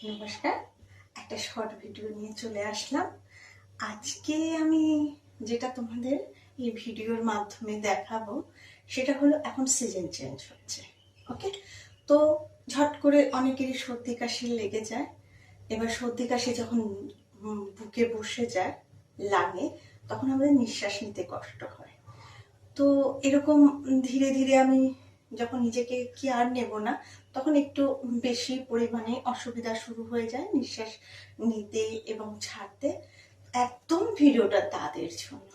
নমস্কার, একটা short video নিয়ে চলে আসলাম। আজকে আমি যেটা তোমাদের এই ভিডিওর মাধ্যমে দেখাবো সেটা হলো এখন সিজন চেঞ্জ হচ্ছে। ওকে, তো ঝট করে অনেকেরই সর্দি কাশি লেগে যায়। এবার সর্দি কাশি যখন বুকে বসে যায়, লাগে, তখন আমাদের নিঃশ্বাস নিতে কষ্ট হয়। তো এরকম ধীরে ধীরে আমি যখন নিজেকে কেয়ার নেব না, তখন একটু বেশি পরিমাণে অসুবিধা শুরু হয়ে যায় নিঃশ্বাস নিতে এবং ছাড়তে। একদম ভিডিওটা তাদের জন্য,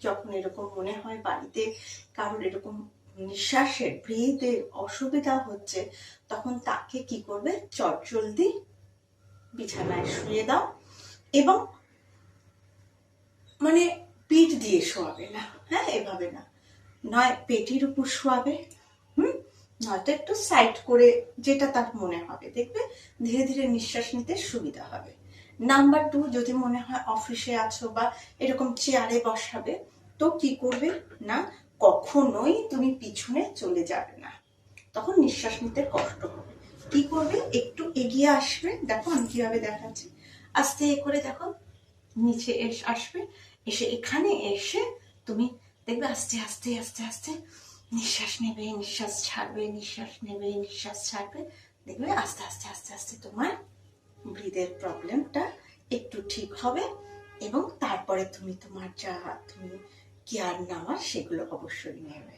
যখন এরকম মনে হয় বাড়িতে কারোর এরকম নিঃশ্বাসের ব্রিথের অসুবিধা হচ্ছে, তখন তাকে কি করবে, চটজলদি বিছানায় শুয়ে দাও এবং মানে পিঠ দিয়ে শোয়াবে না, হ্যাঁ এভাবে না, নয় পেটির উপর শোয়াবে, নয়তো একটু সাইড করে, যেটা তার মনে হবে, দেখবে ধীরে ধীরে নিঃশ্বাস নিতে সুবিধা হবে। নাম্বার 2, যদি মনে হয় অফিসে আছো বা এরকম চেয়ারে বসাবে, তো কি করবে না, কখনোই তুমি পিছনে চলে যাবে না, তখন নিঃশ্বাস নিতে কষ্ট হবে। কি করবে, একটু এগিয়ে আসবে, দেখো আমি কিভাবে দেখাচ্ছি, আস্তে করে দেখো নিচে আসবে, এসে এখানে এসে তুমি দেখবে আস্তে আস্তে আস্তে আস্তে নিঃশ্বাস নেবে, নিঃশ্বাস ছাড়বে, নিঃশ্বাস নেবে, নিঃশ্বাস ছাড়বে, দেখবে আস্তে আস্তে আস্তে আস্তে তোমার ব্রিথের প্রবলেমটা একটু ঠিক হবে এবং তারপরে তুমি তোমার যা কেয়ার নেওয়ার সেগুলো অবশ্যই নেবে।